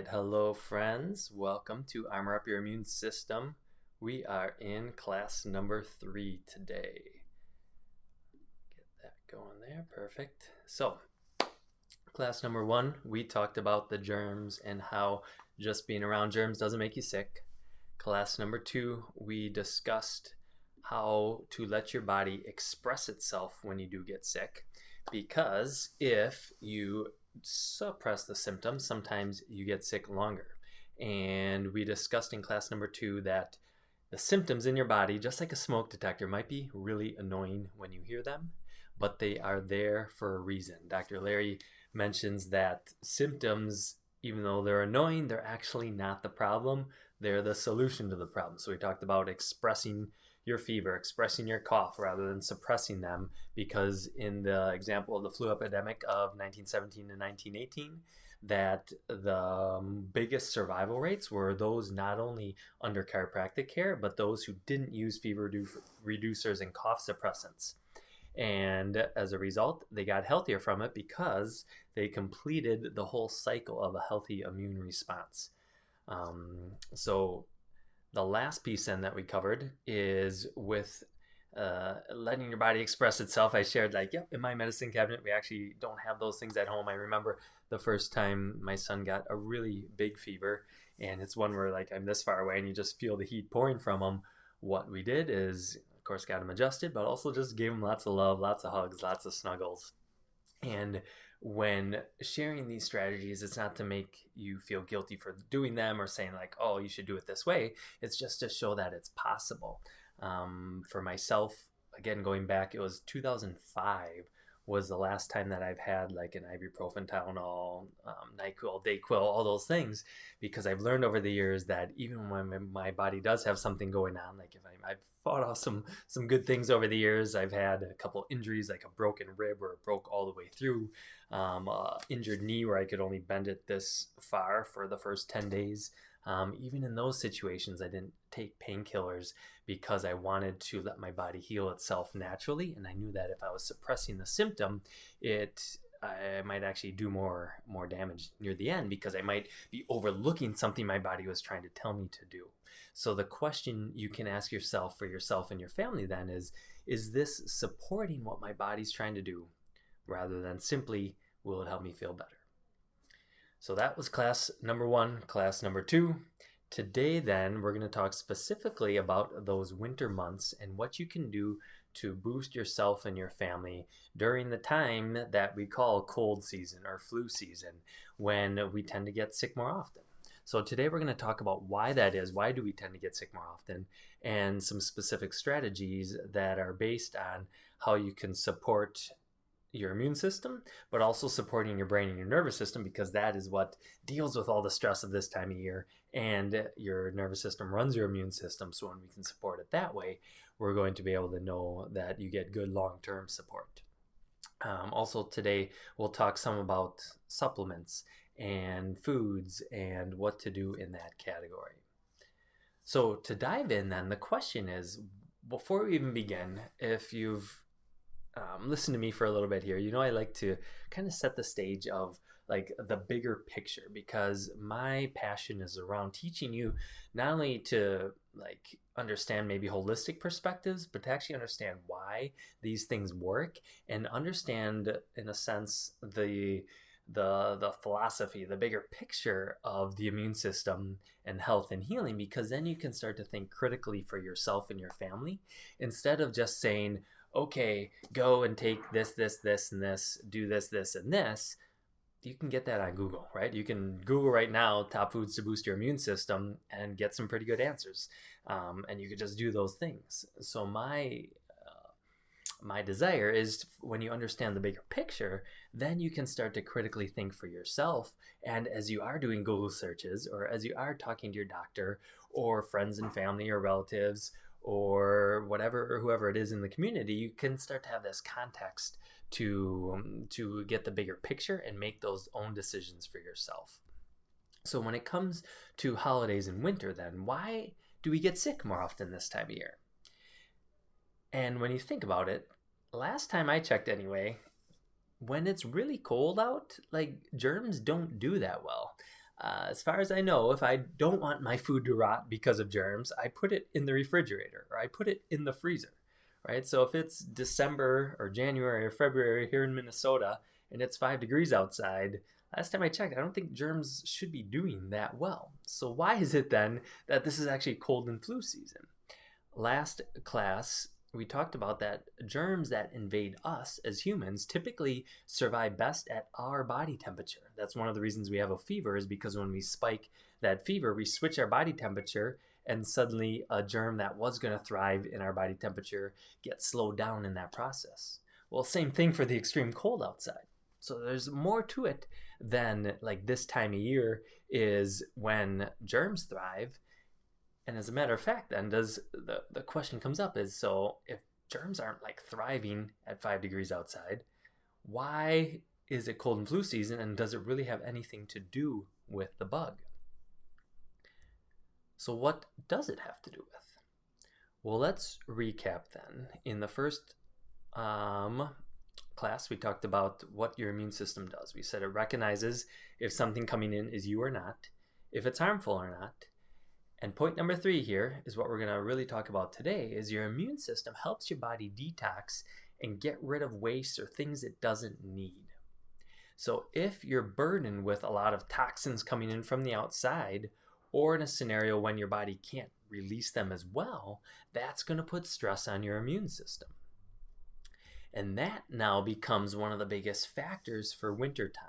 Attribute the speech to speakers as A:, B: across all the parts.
A: right, hello friends. Welcome to Armor Up Your Immune System. We are in class number 3 today. Get that going there, perfect. So, class number 1, we talked about the germs and how just being around germs doesn't make you sick. Class number 2, we discussed how to let your body express itself when you do get sick. Because if you suppress the symptoms, sometimes you get sick longer. And we discussed in class number 2 that the symptoms in your body, just like a smoke detector, might be really annoying when you hear them, but they are there for a reason. Dr. Larry mentions that symptoms, even though they're annoying, they're actually not the problem. They're the solution to the problem. So we talked about expressing your fever, expressing your cough rather than suppressing them, because in the example of the flu epidemic of 1917 to 1918, that the biggest survival rates were those not only under chiropractic care, but those who didn't use fever reducers and cough suppressants. And as a result, they got healthier from it because they completed the whole cycle of a healthy immune response. So the last piece then that we covered is with letting your body express itself. I shared in my medicine cabinet, we actually don't have those things at home. I remember the first time my son got a really big fever, and it's one where I'm this far away and you just feel the heat pouring from him. What we did is, of course, got him adjusted, but also just gave him lots of love, lots of hugs, lots of snuggles. And when sharing these strategies, it's not to make you feel guilty for doing them or saying oh, you should do it this way. It's just to show that it's possible. For myself, again, going back, it was 2005 was the last time that I've had an ibuprofen, Tylenol, NyQuil, Dayquil, all those things, because I've learned over the years that even when my body does have something going on, I've fought off some good things over the years. I've had a couple injuries, like a broken rib where it broke all the way through, injured knee where I could only bend it this far for the first 10 days. Even in those situations, I didn't take painkillers because I wanted to let my body heal itself naturally. And I knew that if I was suppressing the symptom, I might actually do more damage near the end, because I might be overlooking something my body was trying to tell me to do. So the question you can ask yourself for yourself and your family then is this supporting what my body's trying to do, rather than simply, will it help me feel better? So that was class number 1. Class number 2. Today, then, we're going to talk specifically about those winter months and what you can do to boost yourself and your family during the time that we call cold season or flu season, when we tend to get sick more often. So today we're going to talk about why that is, why do we tend to get sick more often, and some specific strategies that are based on how you can support your immune system, but also supporting your brain and your nervous system, because that is what deals with all the stress of this time of year, and your nervous system runs your immune system. So when we can support it that way, we're going to be able to know that you get good long-term support. Also today, we'll talk some about supplements and foods and what to do in that category. So to dive in then, the question is, before we even begin, if you've listen to me for a little bit here, I like to kind of set the stage of the bigger picture, because my passion is around teaching you not only to understand maybe holistic perspectives, but to actually understand why these things work, and understand, in a sense, the philosophy, the bigger picture of the immune system and health and healing, because then you can start to think critically for yourself and your family, instead of just saying, okay, go and take this, and this, do this, and this. You can get that on Google, right? You can Google right now, top foods to boost your immune system, and get some pretty good answers. And you could just do those things. So my desire is, when you understand the bigger picture, then you can start to critically think for yourself. And as you are doing Google searches, or as you are talking to your doctor or friends and family or relatives, or whatever, or whoever it is in the community, you can start to have this context to get the bigger picture and make those own decisions for yourself. So when it comes to holidays and winter, then why do we get sick more often this time of year? And when you think about it, last time I checked anyway, when it's really cold out, germs don't do that well. As far as I know, if I don't want my food to rot because of germs, I put it in the refrigerator or I put it in the freezer, right? So if it's December or January or February here in Minnesota and it's 5 degrees outside, last time I checked, I don't think germs should be doing that well. So why is it then that this is actually cold and flu season? Last class, we talked about that germs that invade us as humans typically survive best at our body temperature. That's one of the reasons we have a fever, is because when we spike that fever, we switch our body temperature and suddenly a germ that was going to thrive in our body temperature gets slowed down in that process. Well, same thing for the extreme cold outside. So there's more to it than like this time of year is when germs thrive. And as a matter of fact, then the question comes up is, so if germs aren't like thriving at 5 degrees outside, why is it cold and flu season, and does it really have anything to do with the bug? So what does it have to do with? Well, let's recap then. In the first class, we talked about what your immune system does. We said it recognizes if something coming in is you or not, if it's harmful or not. And point number 3 here is what we're going to really talk about today, is your immune system helps your body detox and get rid of waste or things it doesn't need. So if you're burdened with a lot of toxins coming in from the outside, or in a scenario when your body can't release them as well, that's going to put stress on your immune system. And that now becomes one of the biggest factors for wintertime.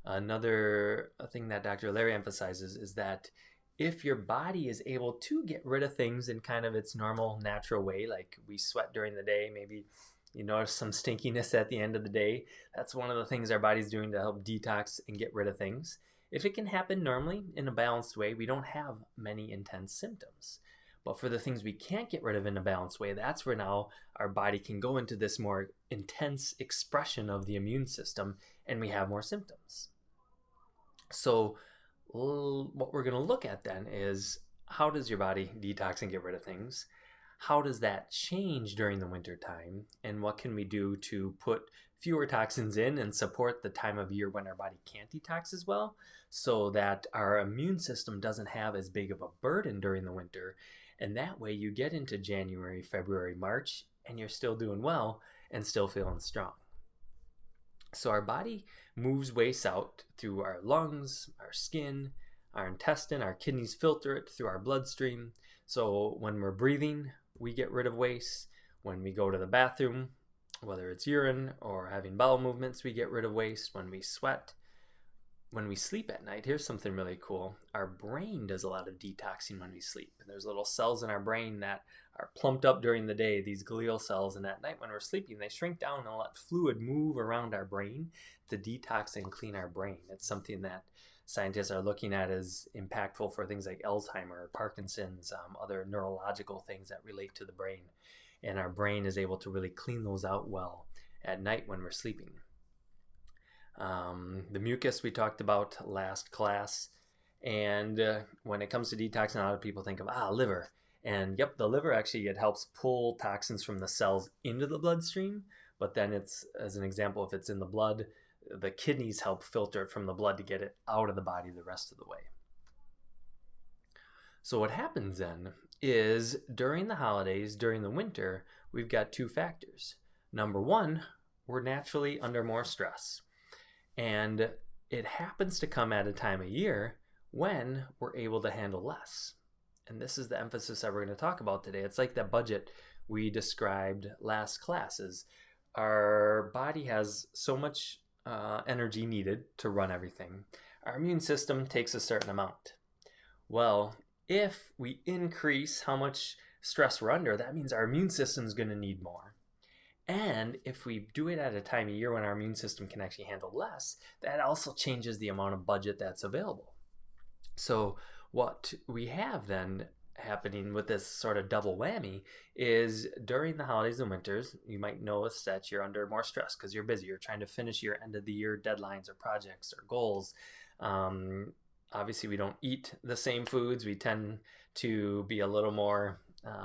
A: Another thing that Dr. Larry emphasizes is that if your body is able to get rid of things in kind of its normal, natural way, like we sweat during the day, maybe you notice some stinkiness at the end of the day, that's one of the things our body's doing to help detox and get rid of things. If it can happen normally in a balanced way, we don't have many intense symptoms. But for the things we can't get rid of in a balanced way, that's where now our body can go into this more intense expression of the immune system and we have more symptoms. So what we're going to look at then is, how does your body detox and get rid of things? How does that change during the winter time? And what can we do to put fewer toxins in and support the time of year when our body can't detox as well, so that our immune system doesn't have as big of a burden during the winter? And that way you get into January, February, March, and you're still doing well and still feeling strong. So our body moves waste out through our lungs, our skin, our intestine, our kidneys filter it through our bloodstream. So when we're breathing, we get rid of waste. When we go to the bathroom, whether it's urine or having bowel movements, we get rid of waste. When we sweat, when we sleep at night, here's something really cool. Our brain does a lot of detoxing when we sleep. And there's little cells in our brain that are plumped up during the day, these glial cells, and at night when we're sleeping, they shrink down and let fluid move around our brain to detox and clean our brain. It's something that scientists are looking at as impactful for things like Alzheimer, Parkinson's, other neurological things that relate to the brain. And our brain is able to really clean those out well at night when we're sleeping. The mucus we talked about last class, and when it comes to detoxing, a lot of people think of liver, and yep, the liver actually, it helps pull toxins from the cells into the bloodstream, but then it's, as an example, if it's in the blood, the kidneys help filter it from the blood to get it out of the body the rest of the way. So what happens then is, during the holidays, during the winter, we've got 2 factors. Number 1, we're naturally under more stress. And it happens to come at a time of year when we're able to handle less. And this is the emphasis that we're going to talk about today. It's like that budget we described last class. Is our body has so much energy needed to run everything. Our immune system takes a certain amount. Well, if we increase how much stress we're under, that means our immune system is going to need more. And if we do it at a time of year when our immune system can actually handle less, that also changes the amount of budget that's available. So what we have then happening with this sort of double whammy is, during the holidays and winters, you might notice that you're under more stress because you're busy. You're trying to finish your end of the year deadlines or projects or goals. Obviously, we don't eat the same foods. We tend to be a little more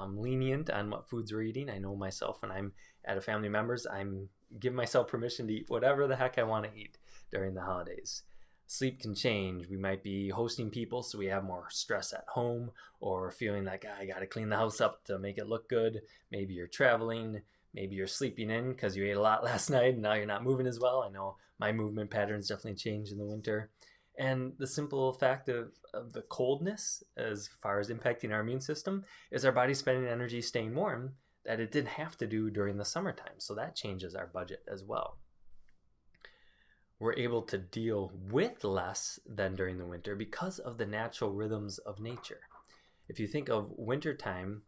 A: lenient on what foods we're eating. I know myself, when I'm at a family member's, I'm give myself permission to eat whatever the heck I want to eat during the holidays. Sleep can change. We might be hosting people, so we have more stress at home, or feeling like I got to clean the house up to make it look good. Maybe you're traveling. Maybe you're sleeping in because you ate a lot last night and now you're not moving as well. I know my movement patterns definitely change in the winter. And the simple fact of the coldness, as far as impacting our immune system, is our body spending energy staying warm that it didn't have to do during the summertime. So that changes our budget as well. We're able to deal with less than during the winter because of the natural rhythms of nature. If you think of wintertime,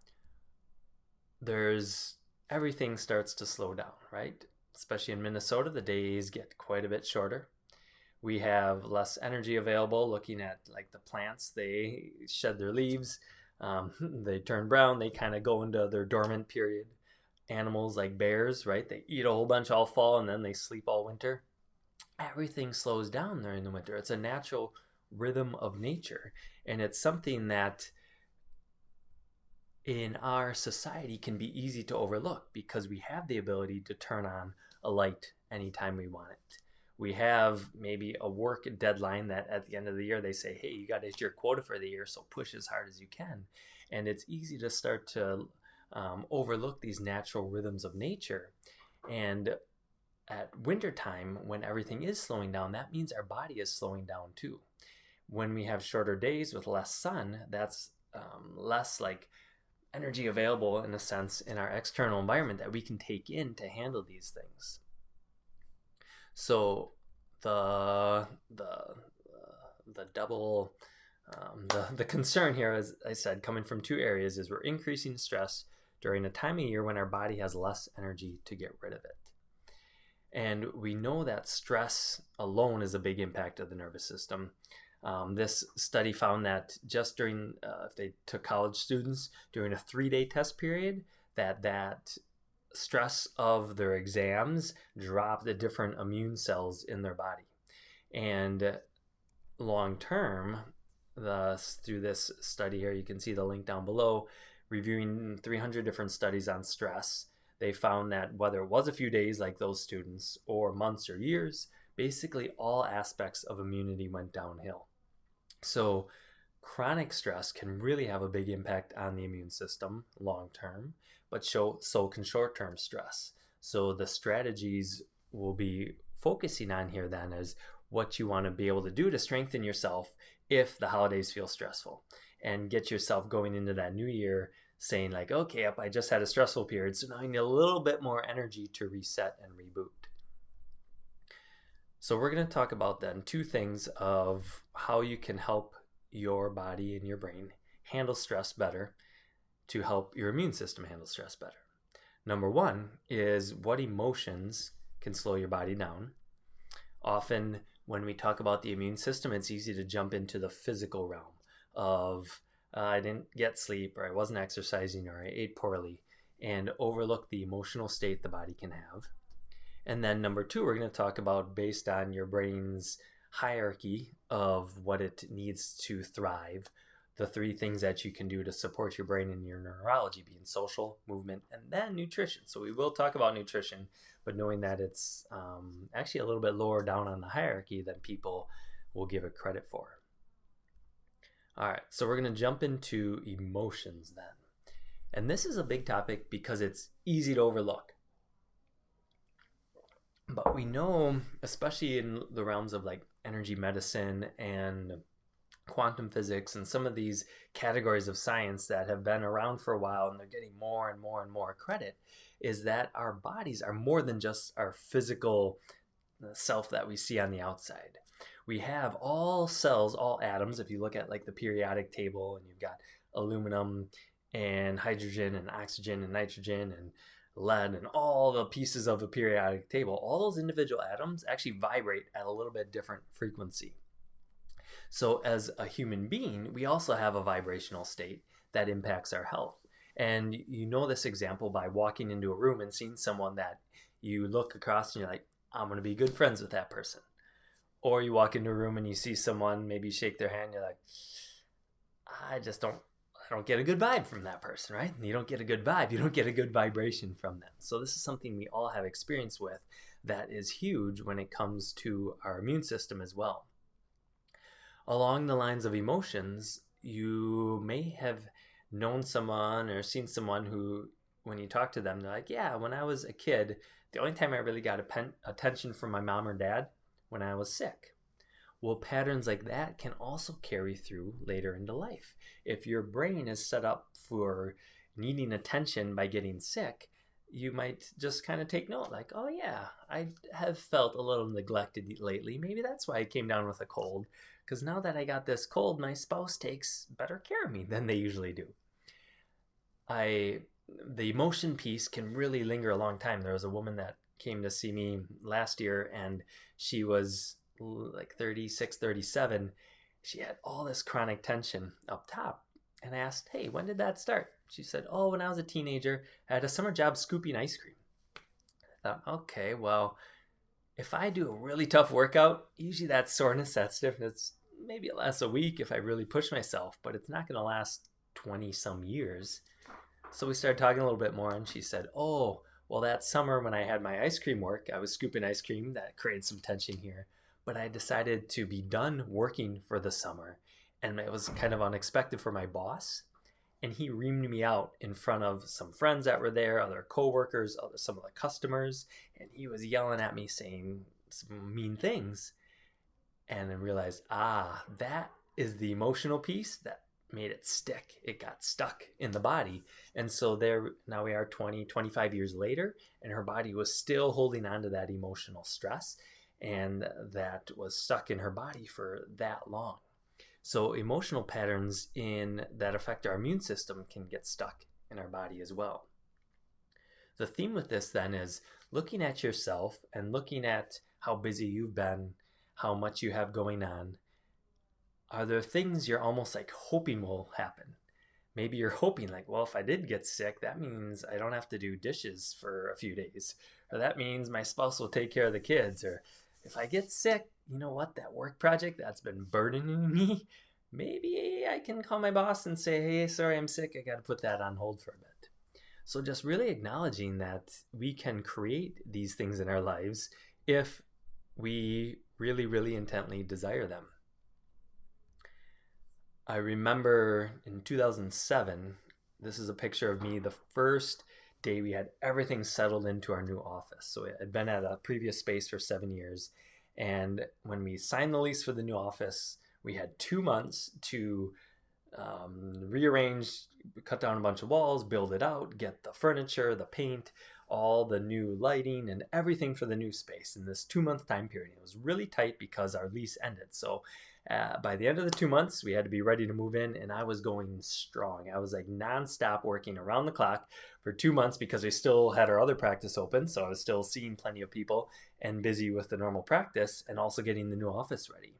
A: everything starts to slow down, right? Especially in Minnesota, the days get quite a bit shorter. We have less energy available. Looking at like the plants, they shed their leaves, they turn brown, they kind of go into their dormant period. Animals like bears, right? They eat a whole bunch all fall and then they sleep all winter. Everything slows down during the winter. It's a natural rhythm of nature, and it's something that in our society can be easy to overlook because we have the ability to turn on a light anytime we want it. We have maybe a work deadline that at the end of the year they say, hey, you got to hit your quota for the year, so push as hard as you can. And it's easy to start to overlook these natural rhythms of nature. And at wintertime, when everything is slowing down, that means our body is slowing down too. When we have shorter days with less sun, that's less like energy available in a sense in our external environment that we can take in to handle these things. So the double the concern here, as I said, coming from two areas, is we're increasing stress during a time of year when our body has less energy to get rid of it. And we know that stress alone is a big impact of the nervous system. This study found that just during, if they took college students during a 3-day test period, that stress of their exams dropped the different immune cells in their body. And long term, through this study here, you can see the link down below, reviewing 300 different studies on stress, they found that whether it was a few days like those students or months or years, basically all aspects of immunity went downhill. So chronic stress can really have a big impact on the immune system long term, but so can short-term stress. So the strategies we'll be focusing on here then is what you want to be able to do to strengthen yourself if the holidays feel stressful, and get yourself going into that new year saying like, okay, I just had a stressful period, so now I need a little bit more energy to reset and reboot. So we're going to talk about then two things of how you can help your body and your brain handle stress better to help your immune system handle stress better. Number one is what emotions can slow your body down. Often when we talk about the immune system, it's easy to jump into the physical realm of I didn't get sleep, or I wasn't exercising, or I ate poorly, and overlook the emotional state the body can have. And then number two, we're going to talk about, based on your brain's hierarchy of what it needs to thrive, the three things that you can do to support your brain and your neurology, being social, movement, and then nutrition. So we will talk about nutrition, but knowing that it's actually a little bit lower down on the hierarchy than people will give it credit for. All right, so we're going to jump into emotions then. And this is a big topic because it's easy to overlook. But we know, especially in the realms of like energy medicine and quantum physics and some of these categories of science that have been around for a while and they're getting more and more and more credit, is that our bodies are more than just our physical self that we see on the outside. We have all cells, all atoms. If you look at like the periodic table, and you've got aluminum and hydrogen and oxygen and nitrogen and lead and all the pieces of the periodic table, all those individual atoms actually vibrate at a little bit different frequency. So as a human being, we also have a vibrational state that impacts our health. And you know this example by walking into a room and seeing someone that you look across and you're like, I'm going to be good friends with that person. Or you walk into a room and you see someone, maybe shake their hand, you're like, I don't get a good vibe from that person, right? And you don't get a good vibe, you don't get a good vibration from them. So this is something we all have experience with that is huge when it comes to our immune system as well. Along the lines of emotions, you may have known someone or seen someone who, when you talk to them, they're like, yeah, when I was a kid, the only time I really got attention from my mom or dad when I was sick. Well, patterns like that can also carry through later into life. If your brain is set up for needing attention by getting sick, you might just kind of take note, like, oh yeah, I have felt a little neglected lately. Maybe that's why I came down with a cold, because now that I got this cold, my spouse takes better care of me than they usually do. The emotion piece can really linger a long time. There was a woman that came to see me last year, and she was like 36, 37. She had all this chronic tension up top. And I asked, hey, when did that start? She said, oh, when I was a teenager, I had a summer job scooping ice cream. I thought, okay, well, if I do a really tough workout, usually that soreness, that stiffness, maybe it lasts a week if I really push myself, but it's not going to last 20 some years. So we started talking a little bit more, and she said, oh, well, that summer when I had my ice cream work, I was scooping ice cream. That created some tension here. But I decided to be done working for the summer. And it was kind of unexpected for my boss. And he reamed me out in front of some friends that were there, other coworkers, some of the customers. And he was yelling at me, saying some mean things. And I realized, that is the emotional piece that made it stick. It got stuck in the body. And so there, now we are 20, 25 years later, and her body was still holding on to that emotional stress, and that was stuck in her body for that long. So emotional patterns that affect our immune system can get stuck in our body as well. The theme with this then is looking at yourself and looking at how busy you've been, how much you have going on. Are there things you're almost like hoping will happen? Maybe you're hoping like, well, if I did get sick, that means I don't have to do dishes for a few days. Or that means my spouse will take care of the kids. Or if I get sick, you know what, that work project that's been burdening me, maybe I can call my boss and say, hey, sorry, I'm sick. I got to put that on hold for a bit. So just really acknowledging that we can create these things in our lives if we really, really intently desire them. I remember in 2007, this is a picture of me the first day we had everything settled into our new office. So I had been at a previous space for 7 years. And when we signed the lease for the new office, we had 2 months to rearrange, cut down a bunch of walls, build it out, get the furniture, the paint, all the new lighting, and everything for the new space in this 2-month time period. It was really tight because our lease ended. So by the end of the 2 months, we had to be ready to move in, and I was going strong. I was like nonstop working around the clock for 2 months because we still had our other practice open. So I was still seeing plenty of people and busy with the normal practice and also getting the new office ready.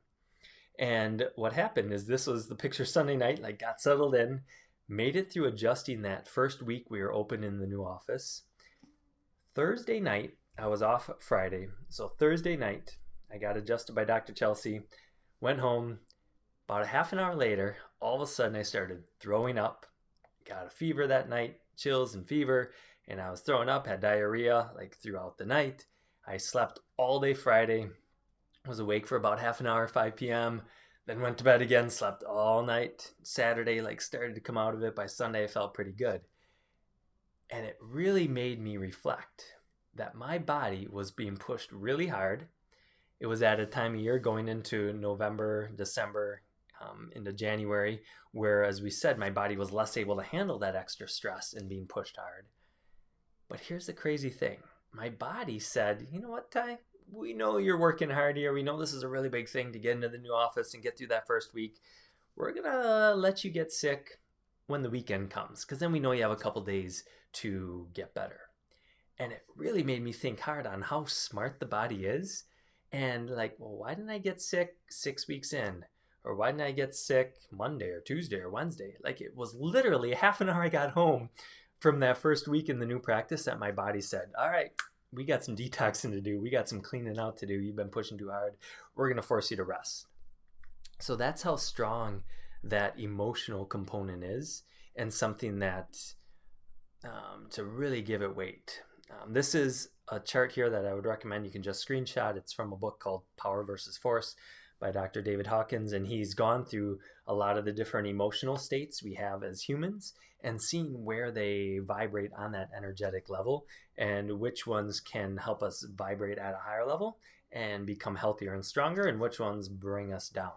A: And what happened is this was the picture Sunday night, like got settled in, made it through adjusting that first week we were open in the new office. Thursday night, I was off Friday. So Thursday night, I got adjusted by Dr. Chelsea, went home. About a half an hour later, all of a sudden I started throwing up, got a fever that night, chills and fever, and I was throwing up, had diarrhea like throughout the night. I slept all day Friday, was awake for about half an hour, 5 p.m., then went to bed again, slept all night. Saturday, like started to come out of it. By Sunday, I felt pretty good. And it really made me reflect that my body was being pushed really hard. It was at a time of year going into November, December, into January, where, as we said, my body was less able to handle that extra stress and being pushed hard. But here's the crazy thing. My body said, you know what, Ty? We know you're working hard here. We know this is a really big thing to get into the new office and get through that first week. We're going to let you get sick when the weekend comes, because then we know you have a couple days to get better. And it really made me think hard on how smart the body is. And like, well, why didn't I get sick 6 weeks in? Or why didn't I get sick Monday or Tuesday or Wednesday? Like, it was literally half an hour I got home from that first week in the new practice that my body said, all right, we got some detoxing to do. We got some cleaning out to do. You've been pushing too hard. We're going to force you to rest. So that's how strong that emotional component is, and something that to really give it weight. This is a chart here that I would recommend you can just screenshot. It's from a book called Power versus Force by Dr. David Hawkins, and he's gone through a lot of the different emotional states we have as humans and seen where they vibrate on that energetic level and which ones can help us vibrate at a higher level and become healthier and stronger, and which ones bring us down.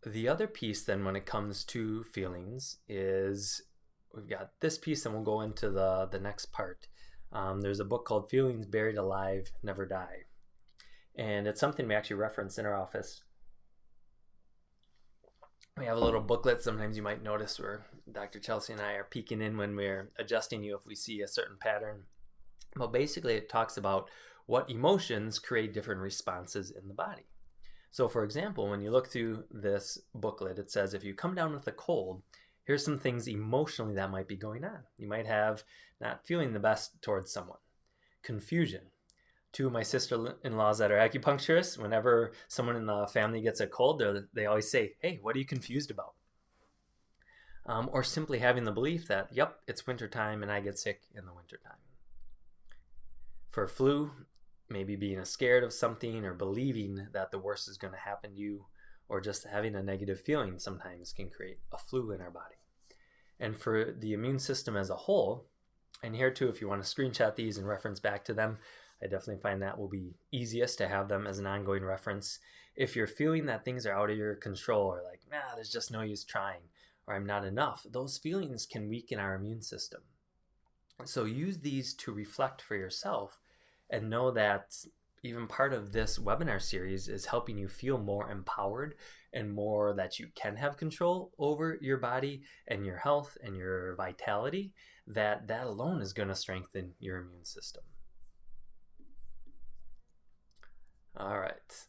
A: The other piece then when it comes to feelings is we've got this piece, and we'll go into the next part. There's a book called Feelings Buried Alive, Never Die. And it's something we actually reference in our office. We have a little booklet. Sometimes you might notice where Dr. Chelsea and I are peeking in when we're adjusting you if we see a certain pattern. But basically it talks about what emotions create different responses in the body. So for example, when you look through this booklet, it says if you come down with a cold, here's some things emotionally that might be going on. You might have not feeling the best towards someone. Confusion. Two of my sister-in-laws that are acupuncturists, whenever someone in the family gets a cold, they always say, hey, what are you confused about? Or simply having the belief that, yep, it's wintertime and I get sick in the wintertime. For flu, maybe being scared of something or believing that the worst is going to happen to you, or just having a negative feeling sometimes can create a flu in our body. And for the immune system as a whole, and here too, if you want to screenshot these and reference back to them, I definitely find that will be easiest to have them as an ongoing reference. If you're feeling that things are out of your control, or like, there's just no use trying, or I'm not enough, those feelings can weaken our immune system. So use these to reflect for yourself and know that even part of this webinar series is helping you feel more empowered and more that you can have control over your body and your health and your vitality, that alone is going to strengthen your immune system. All right.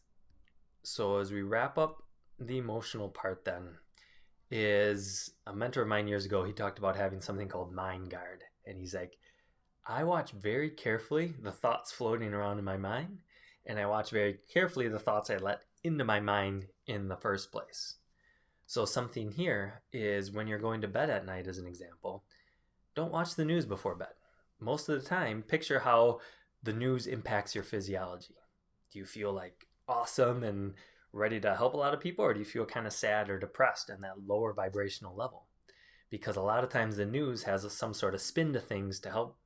A: So as we wrap up the emotional part then, is a mentor of mine years ago, he talked about having something called Mind Guard. And he's like, I watch very carefully the thoughts floating around in my mind, and I watch very carefully the thoughts I let into my mind in the first place. So something here is when you're going to bed at night, as an example, don't watch the news before bed. Most of the time, picture how the news impacts your physiology. Do you feel like awesome and ready to help a lot of people, or do you feel kind of sad or depressed in that lower vibrational level? Because a lot of times the news has some sort of spin to things to help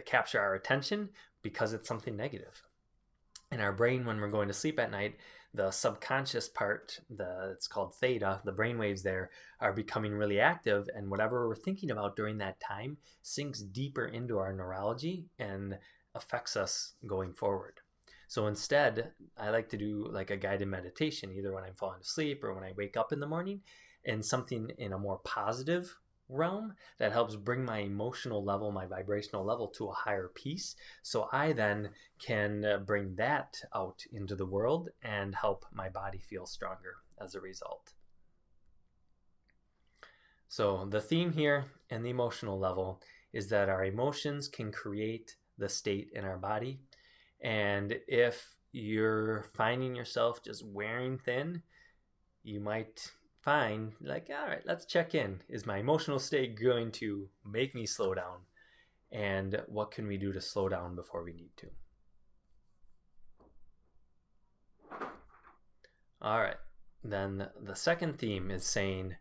A: capture our attention because it's something negative. In our brain, when we're going to sleep at night, the subconscious part, it's called theta, the brain waves there are becoming really active, and whatever we're thinking about during that time sinks deeper into our neurology and affects us going forward. So instead, I like to do like a guided meditation, either when I'm falling asleep or when I wake up in the morning, and something in a more positive realm that helps bring my emotional level, my vibrational level to a higher peace. So I then can bring that out into the world and help my body feel stronger as a result. So the theme here and the emotional level is that our emotions can create the state in our body. And if you're finding yourself just wearing thin, you might find like, all right, let's check in. Is my emotional state going to make me slow down? And what can we do to slow down before we need to? All right, then the second theme is saying,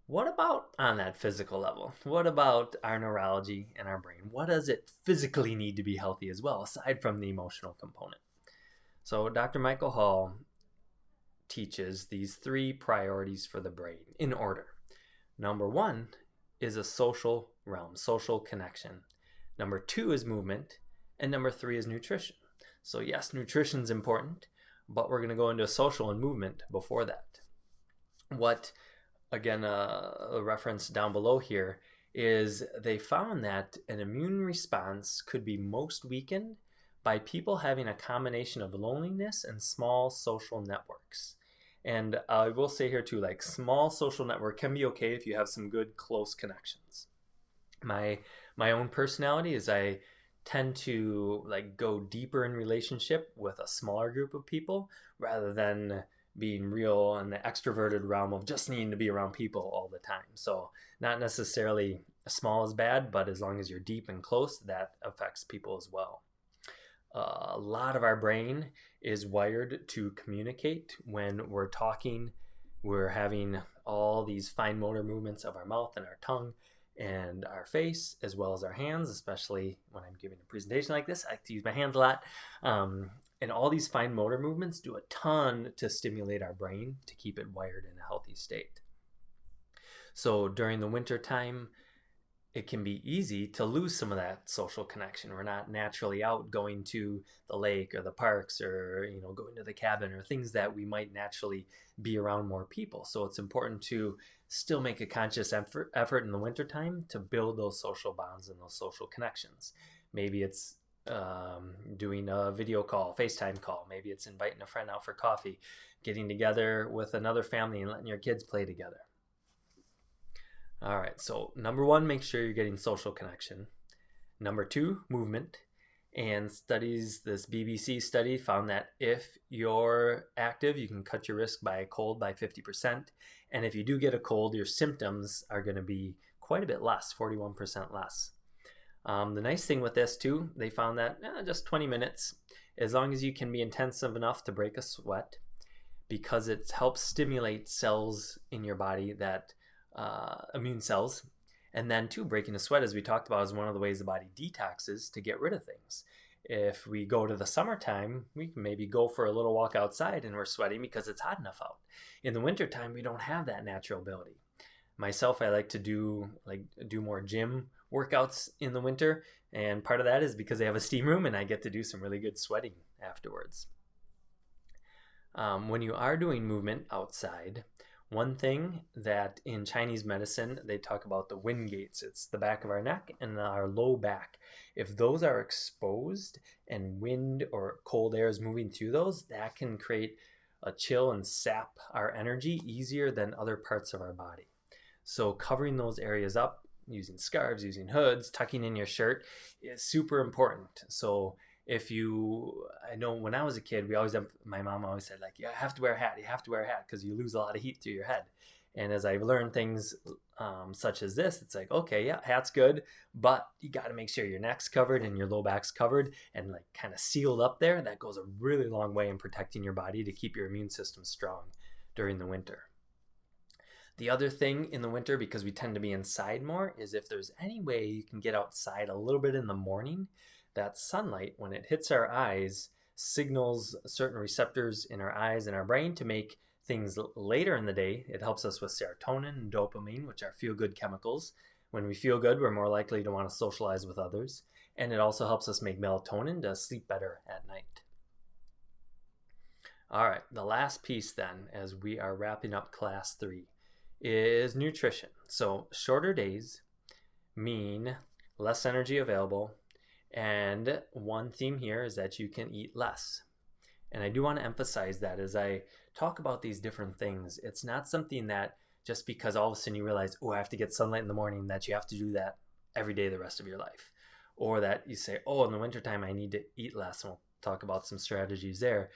A: what about on that physical level? What about our neurology and our brain? What does it physically need to be healthy as well, aside from the emotional component? So Dr. Michael Hall teaches these 3 priorities for the brain in order. Number 1 is a social realm, social connection. Number 2 is movement. And number 3 is nutrition. So yes, nutrition is important, but we're going to go into social and movement before that. What, again, a reference down below here is they found that an immune response could be most weakened by people having a combination of loneliness and small social networks. And I will say here too, like small social network can be okay if you have some good close connections. My own personality is I tend to like go deeper in relationship with a smaller group of people rather than being real in the extroverted realm of just needing to be around people all the time. So not necessarily small is bad, but as long as you're deep and close, that affects people as well. a lot of our brain is wired to communicate. When we're talking, we're having all these fine motor movements of our mouth and our tongue and our face, as well as our hands, especially when I'm giving a presentation like this. I like to use my hands a lot. And all these fine motor movements do a ton to stimulate our brain to keep it wired in a healthy state. So during the winter time, it can be easy to lose some of that social connection. We're not naturally out going to the lake or the parks, or going to the cabin, or things that we might naturally be around more people. So it's important to still make a conscious effort in the wintertime to build those social bonds and those social connections. Maybe it's doing a video call, FaceTime call. Maybe it's inviting a friend out for coffee, getting together with another family and letting your kids play together. All right, so number one, make sure you're getting social connection. Number two, movement. And this BBC study found that if you're active, you can cut your risk by a cold by 50%. And if you do get a cold, your symptoms are going to be quite a bit less, 41% less. The nice thing with this too, they found that just 20 minutes, as long as you can be intensive enough to break a sweat, because it helps stimulate cells in your body that immune cells. And then too, breaking a sweat, as we talked about, is one of the ways the body detoxes to get rid of things. If we go to the summertime, we can maybe go for a little walk outside and we're sweating because it's hot enough out. In the wintertime, we don't have that natural ability. Myself, I like to do more gym workouts in the winter, and part of that is because they have a steam room and I get to do some really good sweating afterwards. When you are doing movement outside, one thing that in Chinese medicine, they talk about the wind gates. It's the back of our neck and our low back. If those are exposed and wind or cold air is moving through those, that can create a chill and sap our energy easier than other parts of our body. So covering those areas up, using scarves, using hoods, tucking in your shirt is super important. So I know when I was a kid, my mom always said, like, you have to wear a hat, because you lose a lot of heat through your head. And as I've learned things such as this, it's like, okay, yeah, hat's good, but you got to make sure your neck's covered and your low back's covered and like kind of sealed up there. That goes a really long way in protecting your body to keep your immune system strong during the winter. The other thing in the winter, because we tend to be inside more, is if there's any way you can get outside a little bit in the morning, that sunlight, when it hits our eyes, signals certain receptors in our eyes and our brain to make things later in the day. It helps us with serotonin and dopamine, which are feel-good chemicals. When we feel good, we're more likely to want to socialize with others. And it also helps us make melatonin to sleep better at night. All right, the last piece then, as we are wrapping up class 3, is nutrition. So shorter days mean less energy available, and one theme here is that you can eat less. And I do want to emphasize that as I talk about these different things, it's not something that just because all of a sudden you realize, oh, I have to get sunlight in the morning, that you have to do that every day the rest of your life. Or that you say, oh, in the wintertime I need to eat less, and we'll talk about some strategies there.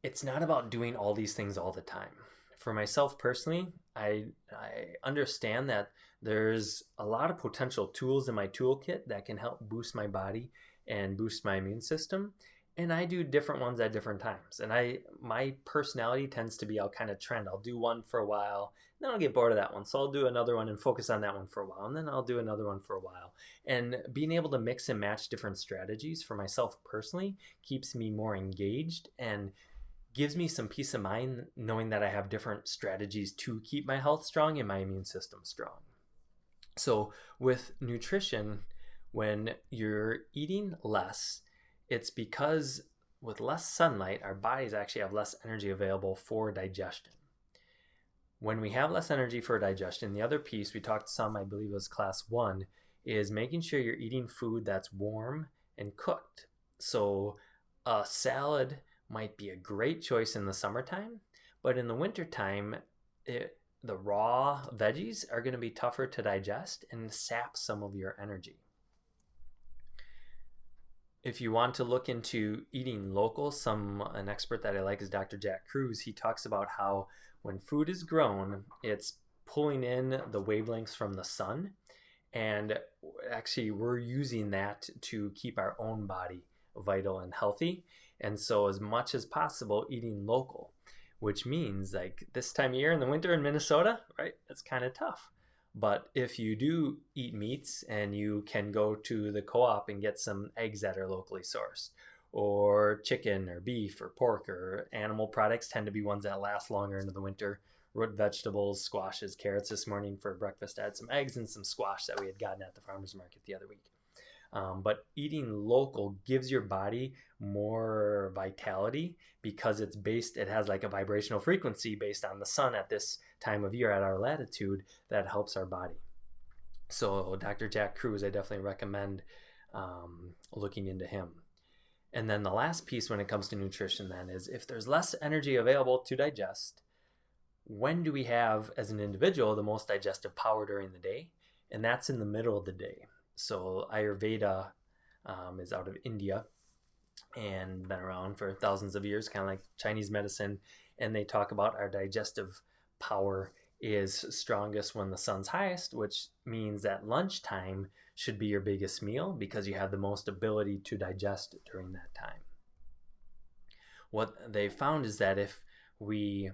A: It's not about doing all these things all the time. For myself personally, I understand that there's a lot of potential tools in my toolkit that can help boost my body and boost my immune system. And I do different ones at different times. And my personality tends to be, I'll kind of trend. I'll do one for a while, then I'll get bored of that one. So I'll do another one and focus on that one for a while. And then I'll do another one for a while. And being able to mix and match different strategies for myself personally keeps me more engaged and gives me some peace of mind knowing that I have different strategies to keep my health strong and my immune system strong. So with nutrition, when you're eating less, it's because with less sunlight, our bodies actually have less energy available for digestion. When we have less energy for digestion, the other piece we talked some, I believe it was class 1, is making sure you're eating food that's warm and cooked. So a salad might be a great choice in the summertime, but in the wintertime, the raw veggies are going to be tougher to digest and sap some of your energy. If you want to look into eating local, an expert that I like is Dr. Jack Kruse. He talks about how when food is grown, it's pulling in the wavelengths from the sun, and actually we're using that to keep our own body vital and healthy. And so as much as possible, eating local, which means like this time of year in the winter in Minnesota, right? It's kind of tough. But if you do eat meats and you can go to the co-op and get some eggs that are locally sourced, or chicken or beef or pork or animal products tend to be ones that last longer into the winter. Root vegetables, squashes, carrots. This morning for breakfast I had some eggs and some squash that we had gotten at the farmer's market the other week. But eating local gives your body more vitality because it has like a vibrational frequency based on the sun at this time of year at our latitude that helps our body. So Dr. Jack Kruse, I definitely recommend looking into him. And then the last piece when it comes to nutrition then is if there's less energy available to digest, when do we have as an individual the most digestive power during the day? And that's in the middle of the day. So Ayurveda is out of India and been around for thousands of years, kind of like Chinese medicine. And they talk about our digestive power is strongest when the sun's highest, which means that lunchtime should be your biggest meal because you have the most ability to digest during that time. What they found is that if we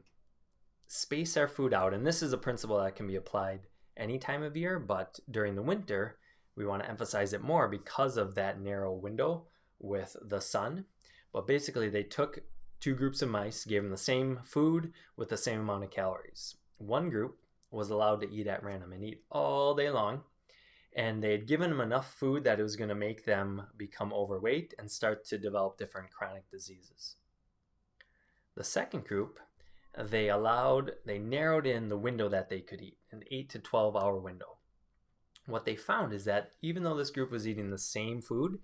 A: space our food out, and this is a principle that can be applied any time of year, but during the winter, we want to emphasize it more because of that narrow window with the sun. But basically, they took two groups of mice, gave them the same food with the same amount of calories. One group was allowed to eat at random and eat all day long, and they had given them enough food that it was going to make them become overweight and start to develop different chronic diseases. The second group, they narrowed in the window that they could eat, an 8 to 12 hour window. What they found is that even though this group was eating the same food,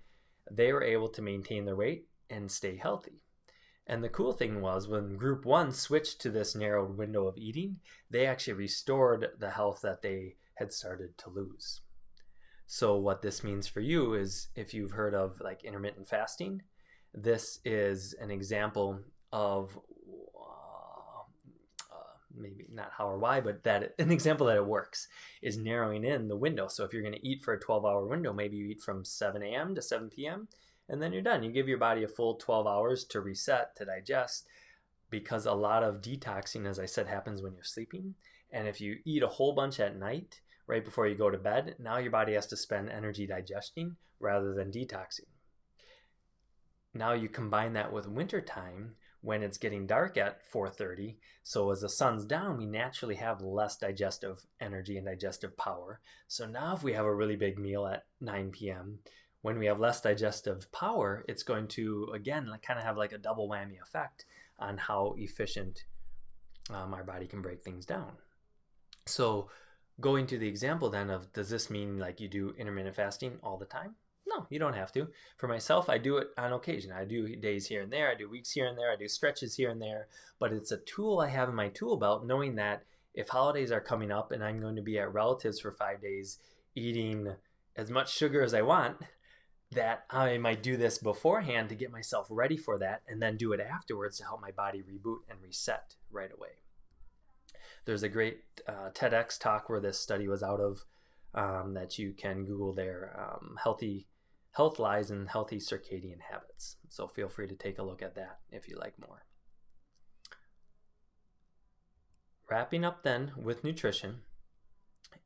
A: they were able to maintain their weight and stay healthy. And the cool thing was when group one switched to this narrowed window of eating, they actually restored the health that they had started to lose. So what this means for you is if you've heard of like intermittent fasting, this is an example of maybe not how or why, but an example that it works is narrowing in the window. So if you're going to eat for a 12-hour window, maybe you eat from 7 a.m. to 7 p.m. and then you're done. You give your body a full 12 hours to reset, to digest, because a lot of detoxing, as I said, happens when you're sleeping. And if you eat a whole bunch at night, right before you go to bed, now your body has to spend energy digesting rather than detoxing. Now you combine that with wintertime when it's getting dark at 4:30. So as the sun's down, we naturally have less digestive energy and digestive power. So now if we have a really big meal at 9 p.m., when we have less digestive power, it's going to, again, kind of have like a double whammy effect on how efficient our body can break things down. So going to the example then of, does this mean like you do intermittent fasting all the time? No, you don't have to. For myself, I do it on occasion. I do days here and there. I do weeks here and there. I do stretches here and there. But it's a tool I have in my tool belt, knowing that if holidays are coming up and I'm going to be at relatives for 5 days eating as much sugar as I want, that I might do this beforehand to get myself ready for that and then do it afterwards to help my body reboot and reset right away. There's a great TEDx talk where this study was out of that you can Google there, Health Lies in Healthy Circadian Habits. So feel free to take a look at that if you like more. Wrapping up then with nutrition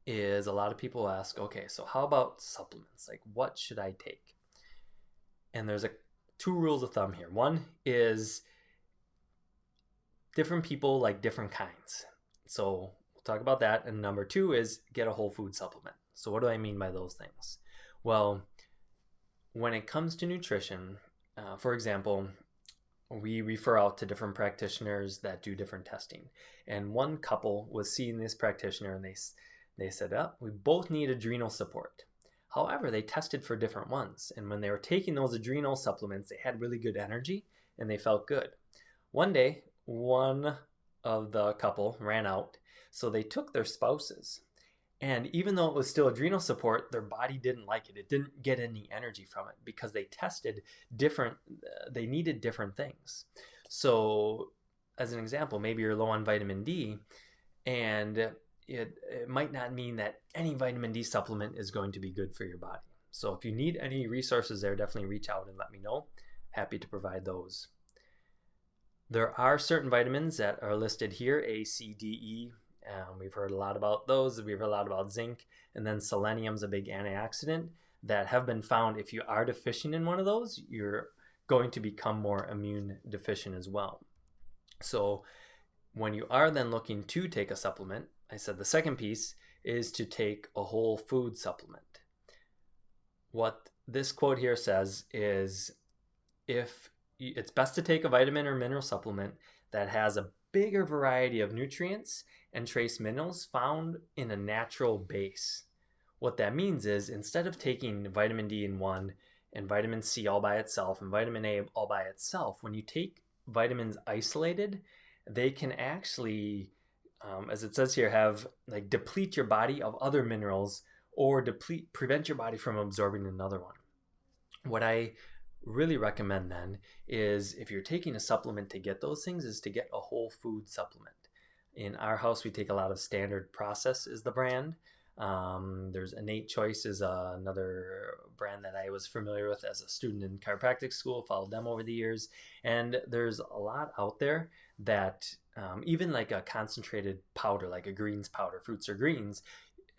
A: is a lot of people ask, okay, so how about supplements? Like what should I take? And there's two rules of thumb here. One is different people like different kinds. So we'll talk about that. And number two is get a whole food supplement. So what do I mean by those things? Well, when it comes to nutrition, for example, we refer out to different practitioners that do different testing. And one couple was seeing this practitioner and they said, we both need adrenal support. However, they tested for different ones. And when they were taking those adrenal supplements, they had really good energy and they felt good. One day, one of the couple ran out, so they took their spouses. And even though it was still adrenal support, their body didn't like it. It didn't get any energy from it because they tested they needed different things. So as an example, maybe you're low on vitamin D, and it might not mean that any vitamin D supplement is going to be good for your body. So if you need any resources there, definitely reach out and let me know. Happy to provide those. There are certain vitamins that are listed here, A, C, D, E. We've heard a lot about those. We've heard a lot about zinc. And then selenium is a big antioxidant that have been found. If you are deficient in one of those, you're going to become more immune deficient as well. So when you are then looking to take a supplement, I said the second piece is to take a whole food supplement. What this quote here says is, if it's best to take a vitamin or mineral supplement that has a bigger variety of nutrients and trace minerals found in a natural base. What that means is, instead of taking vitamin D in one and vitamin C all by itself and vitamin A all by itself, when you take vitamins isolated, they can actually, as it says here, have like deplete your body of other minerals or prevent your body from absorbing another one. What I really recommend then is, if you're taking a supplement to get those things, is to get a whole food supplement. In our house, we take a lot of Standard Process is the brand. There's Innate Choice is another brand that I was familiar with as a student in chiropractic school, followed them over the years. And there's a lot out there that even like a concentrated powder, like a greens powder, fruits or greens,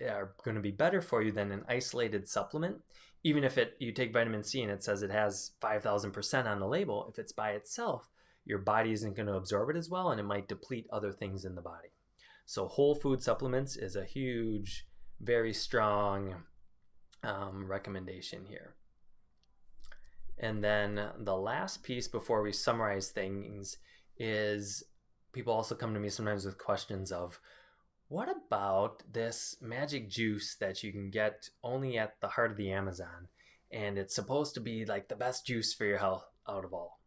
A: are going to be better for you than an isolated supplement. Even if you take vitamin C and it says it has 5,000% on the label, if it's by itself, your body isn't going to absorb it as well, and it might deplete other things in the body. So whole food supplements is a huge, very strong recommendation here. And then the last piece before we summarize things is, people also come to me sometimes with questions of, what about this magic juice that you can get only at the heart of the Amazon, and it's supposed to be like the best juice for your health out of all?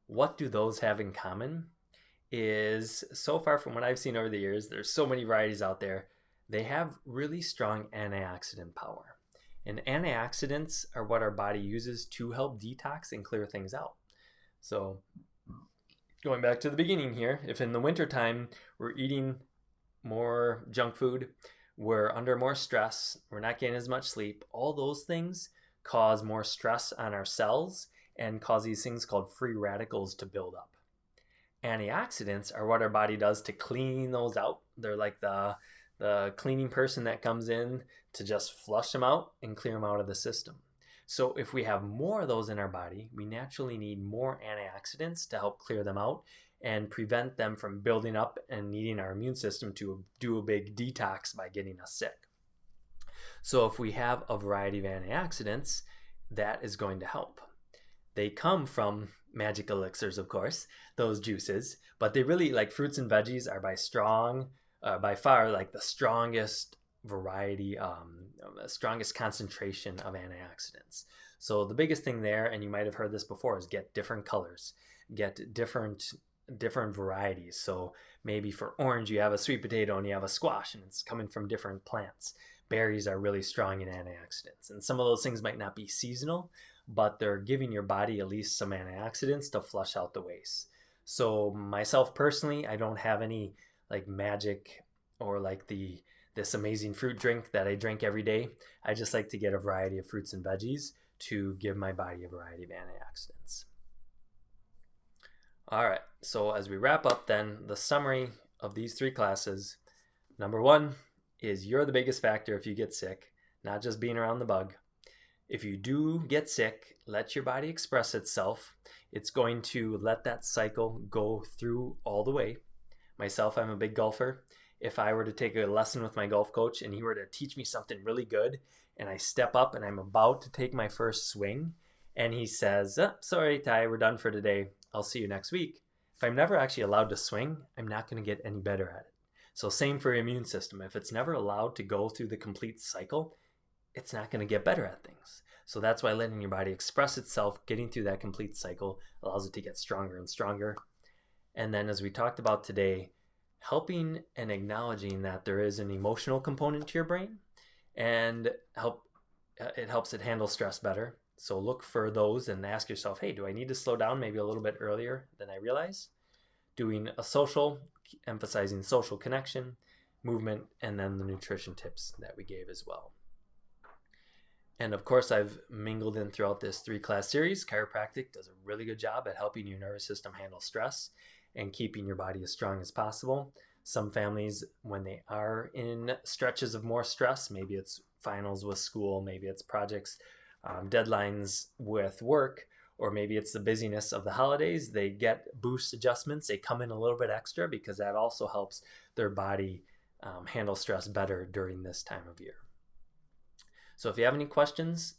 A: What do those have in common? Is, so far from what I've seen over the years, there's so many varieties out there, they have really strong antioxidant power. And antioxidants are what our body uses to help detox and clear things out. So going back to the beginning here, if in the wintertime we're eating more junk food, we're under more stress, we're not getting as much sleep, all those things cause more stress on our cells and cause these things called free radicals to build up. Antioxidants are what our body does to clean those out. They're like the cleaning person that comes in to just flush them out and clear them out of the system. So if we have more of those in our body, we naturally need more antioxidants to help clear them out and prevent them from building up and needing our immune system to do a big detox by getting us sick. So if we have a variety of antioxidants, that is going to help. They come from magic elixirs, of course, those juices, but they really, like fruits and veggies, are by far like the strongest variety, strongest concentration of antioxidants. So the biggest thing there, and you might have heard this before, is get different colors, get different varieties. So maybe for orange you have a sweet potato and you have a squash, and it's coming from different plants. Berries are really strong in antioxidants, and some of those things might not be seasonal, but they're giving your body at least some antioxidants to flush out the waste. So myself personally, I don't have any like magic or like this amazing fruit drink that I drink every day. I just like to get a variety of fruits and veggies to give my body a variety of antioxidants. All right, so as we wrap up then, the summary of these 3 classes. Number 1 is, you're the biggest factor if you get sick, not just being around the bug. If you do get sick, let your body express itself. It's going to let that cycle go through all the way. Myself, I'm a big golfer. If I were to take a lesson with my golf coach and he were to teach me something really good, and I step up and I'm about to take my first swing, and he says, "Oh, sorry, Ty, we're done for today. I'll see you next week." If I'm never actually allowed to swing, I'm not going to get any better at it. So same for your immune system. If it's never allowed to go through the complete cycle, it's not going to get better at things. So that's why letting your body express itself, getting through that complete cycle, allows it to get stronger and stronger. And then, as we talked about today, helping and acknowledging that there is an emotional component to your brain, and it helps it handle stress better. So look for those and ask yourself, hey, do I need to slow down maybe a little bit earlier than I realize? Doing a social, emphasizing social connection, movement, and then the nutrition tips that we gave as well. And of course, I've mingled in throughout this 3-class series. Chiropractic does a really good job at helping your nervous system handle stress and keeping your body as strong as possible. Some families, when they are in stretches of more stress, maybe it's finals with school, maybe it's projects, deadlines with work, or maybe it's the busyness of the holidays, they get boost adjustments. They come in a little bit extra because that also helps their body handle stress better during this time of year. So if you have any questions,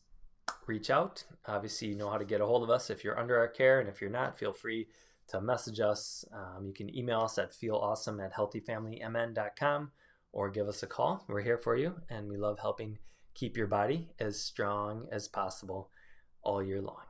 A: reach out. Obviously, you know how to get a hold of us if you're under our care, and if you're not, feel free to message us. You can email us at feelawesome@healthyfamilymn.com or give us a call. We're here for you, and we love helping keep your body as strong as possible all year long.